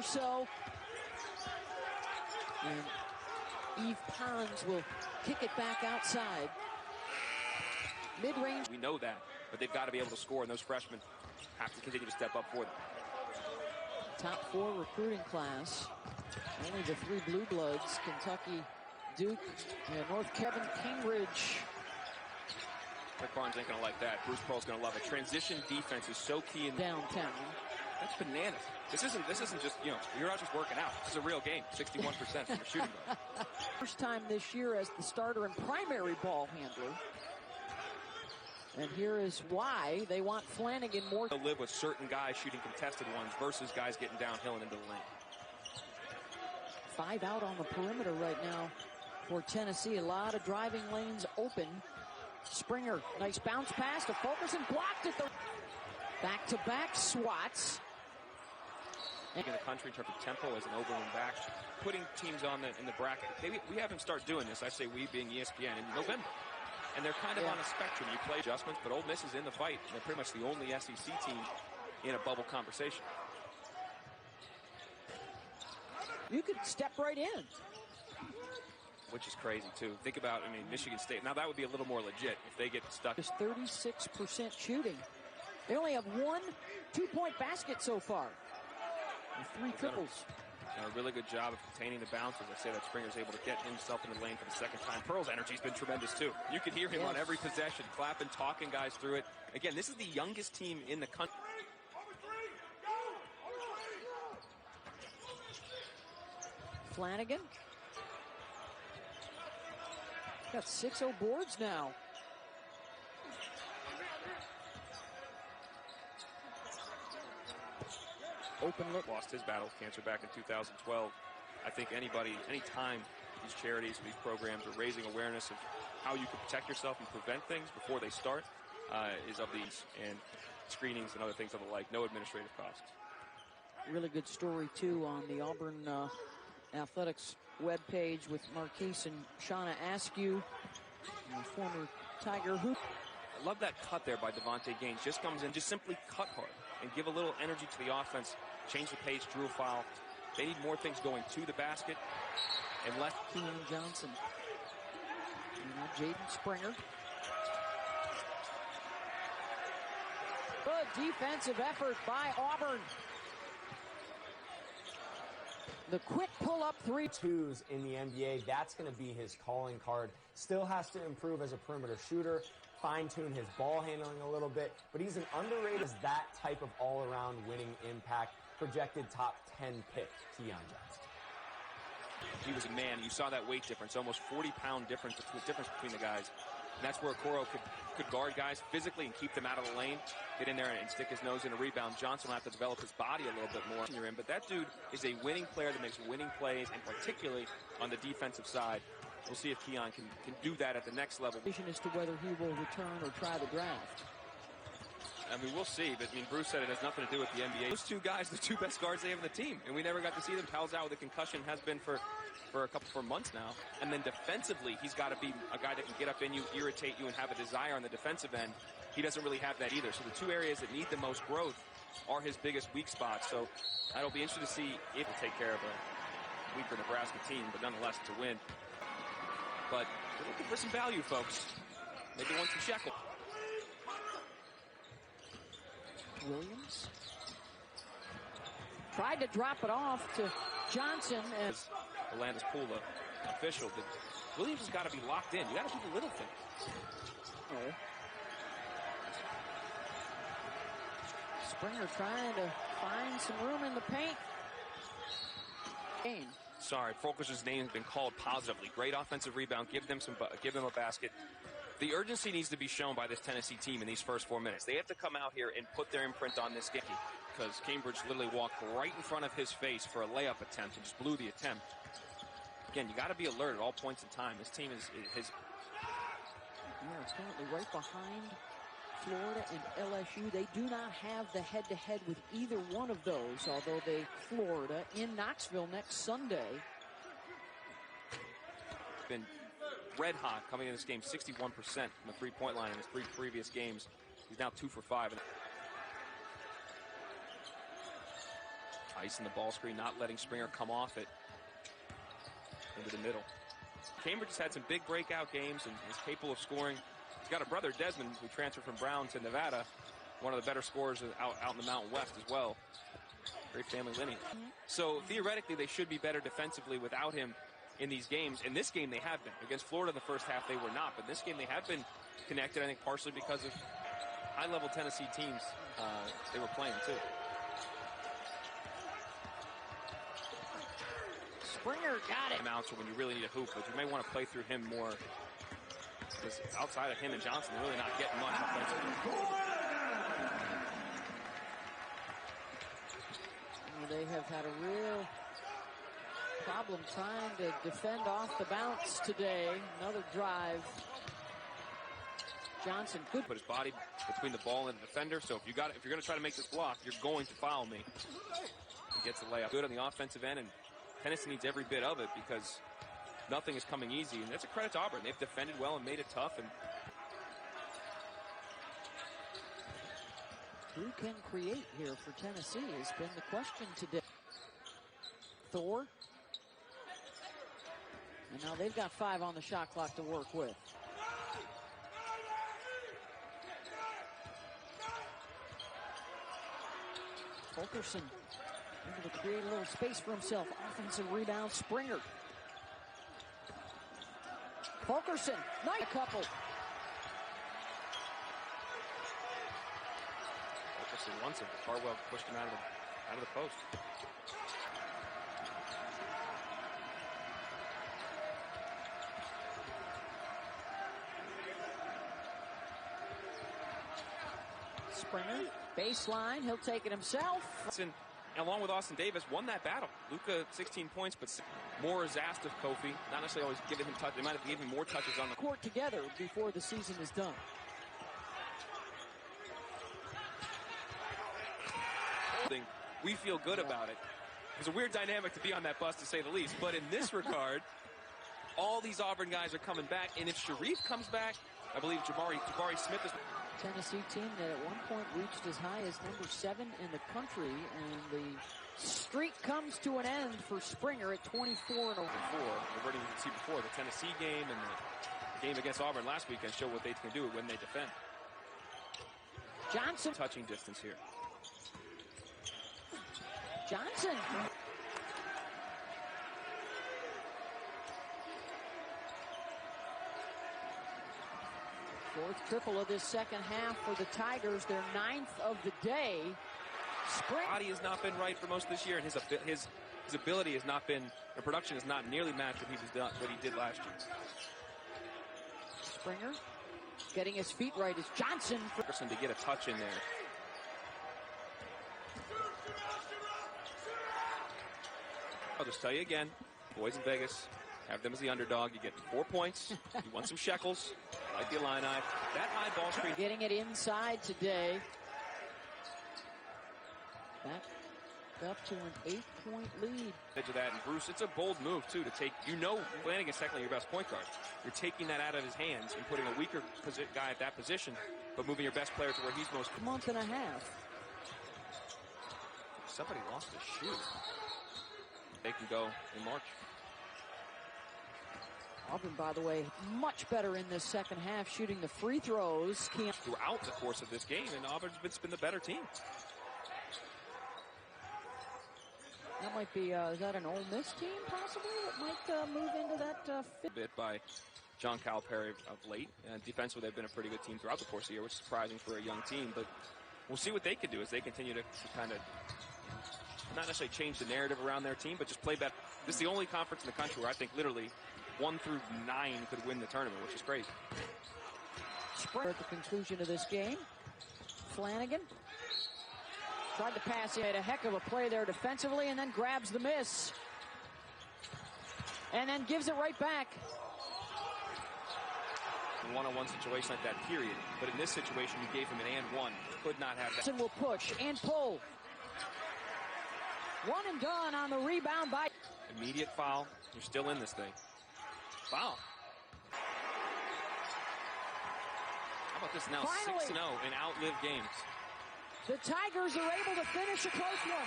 So, and Eve Pons will kick it back outside. Mid-range. We know that, but they've got to be able to score, and those freshmen have to continue to step up for them. Top 4 recruiting class. Only the 3 blue bloods: Kentucky, Duke, and North Carolina, Cambridge. Rick Barnes ain't gonna like that. Bruce Pearl's gonna love it. Transition defense is so key in downtown. That's bananas. This isn't just, you know, you're not just working out. This is a real game. 61% from a shooting guard. First time this year as the starter and primary ball handler. And here is why they want Flanagan more to live with certain guys shooting contested ones versus guys getting downhill and into the lane. 5 out on the perimeter right now for Tennessee. A lot of driving lanes open. Springer, nice bounce pass to Fulkerson, blocked at the back-to-back swats. In the country in terms of tempo as an overwhelm back, putting teams on in the bracket. We have him start doing this. I say we being ESPN in November. And they're kind of on a spectrum. You play adjustments, but Ole Miss is in the fight. They're pretty much the only SEC team in a bubble conversation. You could step right in. Which is crazy, too. Think about, I mean, Michigan State. Now, that would be a little more legit if they get stuck. Just 36% shooting. They only have 1 2-point basket so far. And 3 triples. Done a really good job of containing the bounce. As I say, that Springer's able to get himself in the lane for the second time. Pearl's energy's been tremendous, too. You can hear him on every possession, clapping, talking guys through it. Again, this is the youngest team in the country. Flanagan. Got 6-0 boards now. Open look. Lost his battle with cancer back in 2012. I think anybody, anytime these charities, these programs are raising awareness of how you can protect yourself and prevent things before they start, is of these, and screenings and other things of the like, no administrative costs. Really good story, too, on the Auburn Athletics webpage with Marquise and Shauna Askew, former Tiger hoop. I love that cut there by Devontae Gaines. Just comes in, just simply cut hard and give a little energy to the offense. Change the pace, drew a foul. They need more things going to the basket and less. Keon Johnson. And now Jaden Springer. Good defensive effort by Auburn. The quick pull-up 3-2s in the NBA, that's going to be his calling card. Still has to improve as a perimeter shooter, fine-tune his ball handling a little bit, but he's an underrated as that type of all-around winning impact. Projected top 10 pick, Keon Johnson. He was a man. You saw that weight difference, almost 40-pound difference between the guys. And that's where Okoro could guard guys physically and keep them out of the lane, get in there and stick his nose in a rebound. Johnson will have to develop his body a little bit more. But that dude is a winning player that makes winning plays, and particularly on the defensive side. We'll see if Keon can do that at the next level. As to whether he will return or try the draft. I mean, we'll see, but I mean, Bruce said it has nothing to do with the NBA. Those 2 guys, the 2 best guards they have in the team, and we never got to see them. Pal's out with a concussion, has been for months now. And then defensively, he's got to be a guy that can get up in you, irritate you, and have a desire on the defensive end. He doesn't really have that either. So the 2 areas that need the most growth are his biggest weak spots. So that'll be interesting to see if he'll take care of a weaker Nebraska team, but nonetheless to win. But we're looking for some value, folks. Maybe want some shekel. Williams tried to drop it off to Johnson. As Alandis Pula, official, but Williams has got to be locked in. You got to do the little things. Oh. Springer trying to find some room in the paint. Sorry, Fulkerson's name has been called positively. Great offensive rebound. Give them a basket. The urgency needs to be shown by this Tennessee team in these first 4 minutes. They have to come out here and put their imprint on this game, because Cambridge literally walked right in front of his face for a layup attempt and just blew the attempt. Again, you got to be alert at all points in time. This team is it's currently right behind Florida and LSU. They do not have the head-to-head with either one of those, although Florida in Knoxville next Sunday. Been red hot coming in this game, 61% from the three-point line in his 3 previous games. He's now 2 for 5. Icing the ball screen, not letting Springer come off it into the middle. Cambridge has had some big breakout games and is capable of scoring. He's got a brother, Desmond, who transferred from Brown to Nevada, one of the better scorers out in the Mountain West as well. Great family lineage. So theoretically, they should be better defensively without him in these games. In this game, they have been. Against Florida in the first half, they were not. But this game, they have been connected, I think, partially because of high-level Tennessee teams they were playing, too. Springer got it. Amounts when you really need a hoop, but you may want to play through him more. Because outside of him and Johnson, they're really not getting much offensively. They have had a real problem trying to defend off the bounce today. Another drive. Johnson could put his body between the ball and the defender. So if you're going to try to make this block, you're going to foul me. He gets the layup. Good on the offensive end, and Tennessee needs every bit of it because nothing is coming easy. And that's a credit to Auburn. They've defended well and made it tough. And who can create here for Tennessee has been the question today. Thor. And now they've got 5 on the shot clock to work with. Fulkerson able to create a little space for himself. Offensive rebound, Springer. Fulkerson, nice couple. Fulkerson wants him. Farwell pushed him out of the post. Springer, baseline, he'll take it himself. And along with Austin Davis, won that battle. Luka, 16 points, but more is asked of Kofi. Not necessarily always giving him touch. They might have given him more touches on the court together before the season is done. We feel good about it. It's a weird dynamic to be on that bus, to say the least. But in this regard, all these Auburn guys are coming back. And if Sharif comes back, I believe Jabari Smith is... Tennessee team that at one point reached as high as number 7 in the country, and the streak comes to an end for Springer at 24 and over. Reverting to see before, the Tennessee game and the game against Auburn last weekend show what they can do when they defend. Johnson touching distance here. Johnson. Fourth triple of this second half for the Tigers, their 9th of the day. Body has not been right for most of this year, and his ability has not been, the production has not nearly matched what he did last year. Springer getting his feet right is Johnson. To get a touch in there. I'll just tell you again, boys in Vegas, have them as the underdog. You get 4 points. You want some shekels. Like the Illini. That high ball screen. Getting it inside today. Back up to an 8-point lead. Edge of that, and Bruce, it's a bold move too to take. Flanagan's technically your best point guard. You're taking that out of his hands and putting a weaker guy at that position, but moving your best player to where he's most. Month and a half. Somebody lost a shoe. They can go in March. Auburn, by the way, much better in this second half, shooting the free throws. Throughout the course of this game, and Auburn's been the better team. That might be, is that an Ole Miss team possibly that might move into that fit? Bit by John Calipari of late. Defensively, they've been a pretty good team throughout the course of the year, which is surprising for a young team, but we'll see what they can do as they continue to kind of not necessarily change the narrative around their team, but just play better. This is the only conference in the country where I think literally 1 through 9 could win the tournament, which is crazy. Springer at the conclusion of this game. Flanagan tried to pass it. A heck of a play there defensively, and then grabs the miss. And then gives it right back. In one-on-one situation like that, period. But in this situation, you gave him an and one. Could not have that. Johnson will push and pull. One and done on the rebound by... Immediate foul. You're still in this thing. Foul. How about this now? 6-0 in outlived games. The Tigers are able to finish a close one.